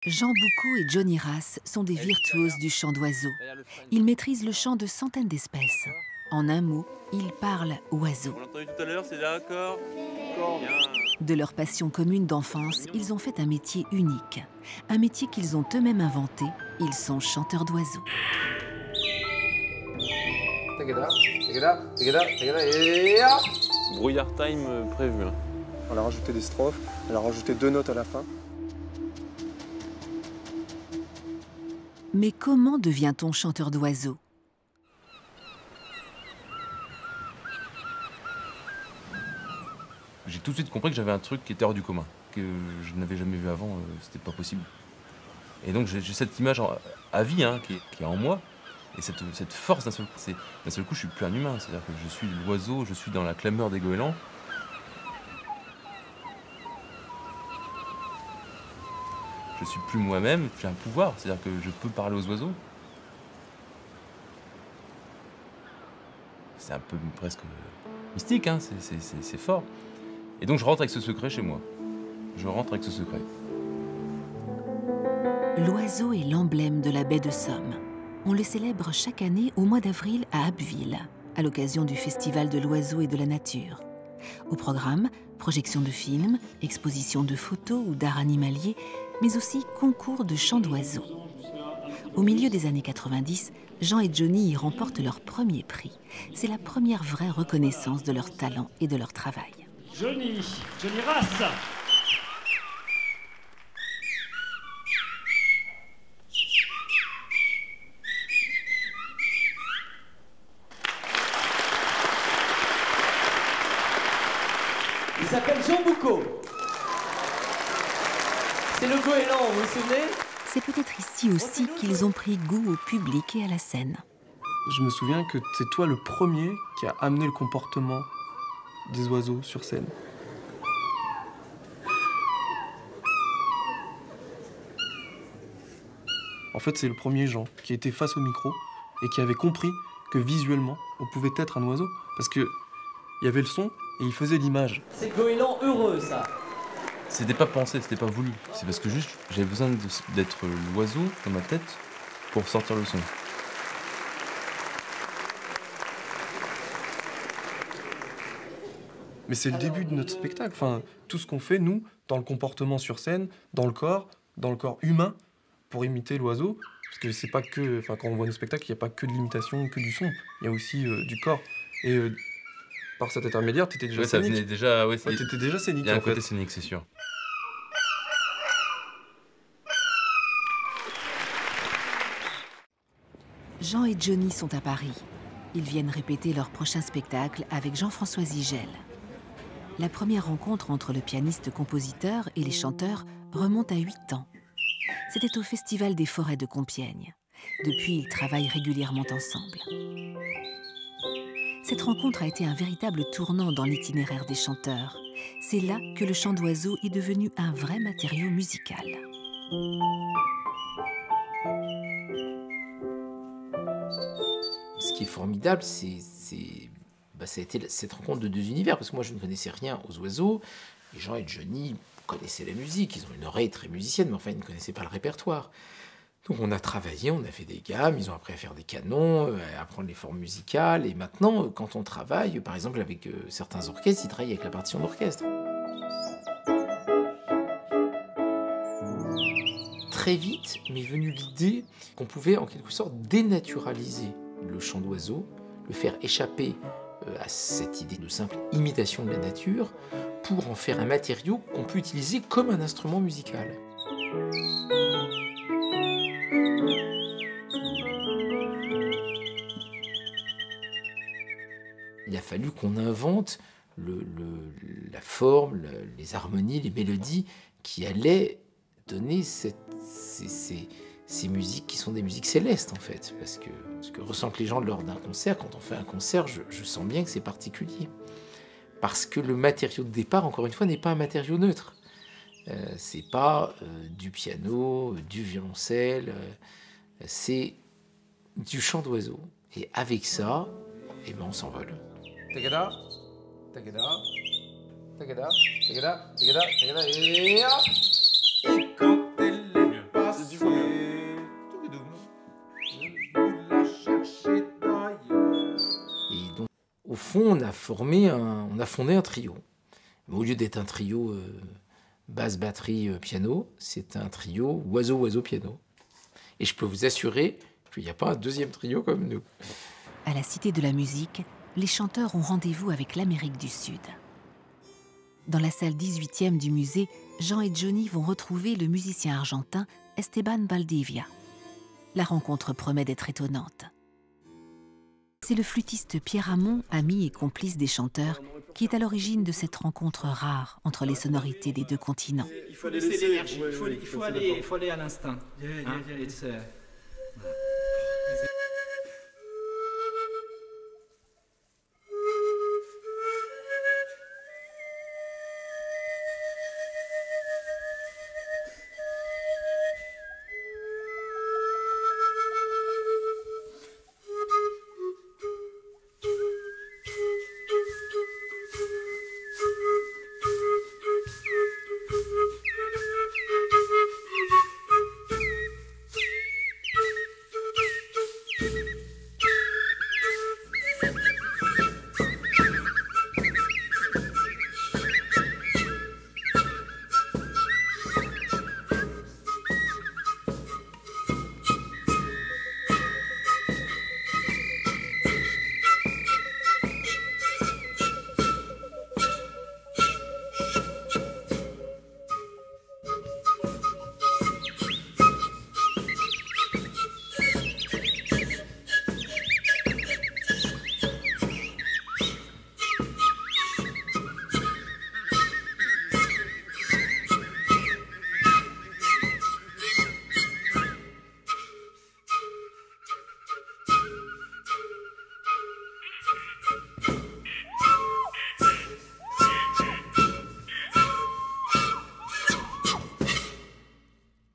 Jean Boucaud et Johnny Rass sont des virtuoses du chant d'oiseaux. Ils maîtrisent le chant de centaines d'espèces. En un mot, ils parlent oiseau. On l'a entendu tout à l'heure, c'est d'accord. Bien. De leur passion commune d'enfance, ils ont fait un métier unique. Un métier qu'ils ont eux-mêmes inventé. Ils sont chanteurs d'oiseaux. Brouillard time prévu. Hein. On a rajouté des strophes, on a rajouté 2 notes à la fin. Mais comment devient-on chanteur d'oiseaux? J'ai tout de suite compris que j'avais un truc qui était hors du commun, que je n'avais jamais vu avant, c'était pas possible. Et donc j'ai cette image à vie hein, qui est en moi, et cette force d'un seul coup je suis plus un humain, c'est-à-dire que je suis l'oiseau, je suis dans la clameur des goélands. Je suis plus moi-même, j'ai un pouvoir, c'est-à-dire que je peux parler aux oiseaux. C'est un peu presque mystique, hein, c'est fort. Et donc je rentre avec ce secret chez moi. Je rentre avec ce secret. L'oiseau est l'emblème de la baie de Somme. On le célèbre chaque année au mois d'avril à Abbeville, à l'occasion du Festival de l'oiseau et de la nature. Au programme, projection de films, exposition de photos ou d'art animalier, mais aussi concours de chant d'oiseaux. Au milieu des années 90, Jean et Johnny y remportent leur premier prix. C'est la première vraie reconnaissance de leur talent et de leur travail. Johnny Rass. Il s'appelle Jean Boucaud. C'est le goéland, vous vous souvenez? C'est peut-être ici aussi qu'ils ont pris goût au public et à la scène. Je me souviens que c'est toi le premier qui a amené le comportement des oiseaux sur scène. En fait, c'est le premier Jean qui était face au micro et qui avait compris que visuellement, on pouvait être un oiseau. Parce qu'il y avait le son et il faisait l'image. C'est le goéland heureux, ça. C'était pas pensé, c'était pas voulu. C'est parce que juste j'avais besoin d'être l'oiseau dans ma tête pour sortir le son. Mais c'est le début de notre spectacle. Enfin, tout ce qu'on fait, nous, dans le comportement sur scène, dans le corps humain, pour imiter l'oiseau. Parce que c'est pas que... Enfin, quand on voit nos spectacles, il n'y a pas que de l'imitation, que du son. Il y a aussi du corps. Et par cet intermédiaire, t'étais déjà scénique. Ça venait déjà... Ouais, t'étais déjà scénique, il y a un en fait. côté scénique, c'est sûr. Jean et Johnny sont à Paris. Ils viennent répéter leur prochain spectacle avec Jean-François Zigel. La première rencontre entre le pianiste-compositeur et les chanteurs remonte à 8 ans. C'était au Festival des Forêts de Compiègne. Depuis, ils travaillent régulièrement ensemble. Cette rencontre a été un véritable tournant dans l'itinéraire des chanteurs. C'est là que le chant d'oiseau est devenu un vrai matériau musical. Ce qui est formidable, ça a été cette rencontre de deux univers, parce que moi je ne connaissais rien aux oiseaux, et Jean et Johnny connaissaient la musique, ils ont une oreille très musicienne, mais enfin ils ne connaissaient pas le répertoire. Donc on a travaillé, on a fait des gammes, ils ont appris à faire des canons, à apprendre les formes musicales, et maintenant quand on travaille, par exemple avec certains orchestres, ils travaillent avec la partition d'orchestre. Très vite m'est venue l'idée qu'on pouvait en quelque sorte dénaturaliser le chant d'oiseau, le faire échapper à cette idée de simple imitation de la nature pour en faire un matériau qu'on peut utiliser comme un instrument musical. Il a fallu qu'on invente la forme, les harmonies, les mélodies qui allaient donner ces musiques qui sont des musiques célestes en fait, parce que ce que ressentent les gens lors d'un concert, quand on fait un concert, je sens bien que c'est particulier. Parce que le matériau de départ, encore une fois, n'est pas un matériau neutre. C'est pas du piano, du violoncelle, c'est du chant d'oiseau. Et avec ça, eh ben on s'envole. Tagada, tagada, tagada, tagada, tagada, tagada, et quand elle est fond, on a fondé un trio. Mais au lieu d'être un trio basse, batterie, piano, c'est un trio oiseau, oiseau, piano. Et je peux vous assurer qu'il n'y a pas un deuxième trio comme nous. À la Cité de la musique, les chanteurs ont rendez-vous avec l'Amérique du Sud. Dans la salle 18e du musée, Jean et Johnny vont retrouver le musicien argentin Esteban Valdivia. La rencontre promet d'être étonnante. C'est le flûtiste Pierre Hamon, ami et complice des chanteurs, qui est à l'origine de cette rencontre rare entre les sonorités des deux continents. Il faut laisser l'énergie, il faut aller à l'instinct. Hein,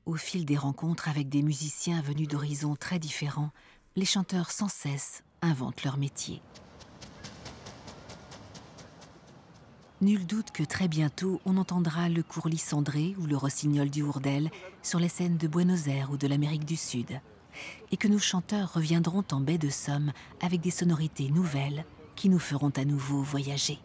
Au fil des rencontres avec des musiciens venus d'horizons très différents, les chanteurs sans cesse inventent leur métier. Nul doute que très bientôt, on entendra le courlis cendré ou le rossignol du Hourdel sur les scènes de Buenos Aires ou de l'Amérique du Sud, et que nos chanteurs reviendront en baie de Somme avec des sonorités nouvelles qui nous feront à nouveau voyager.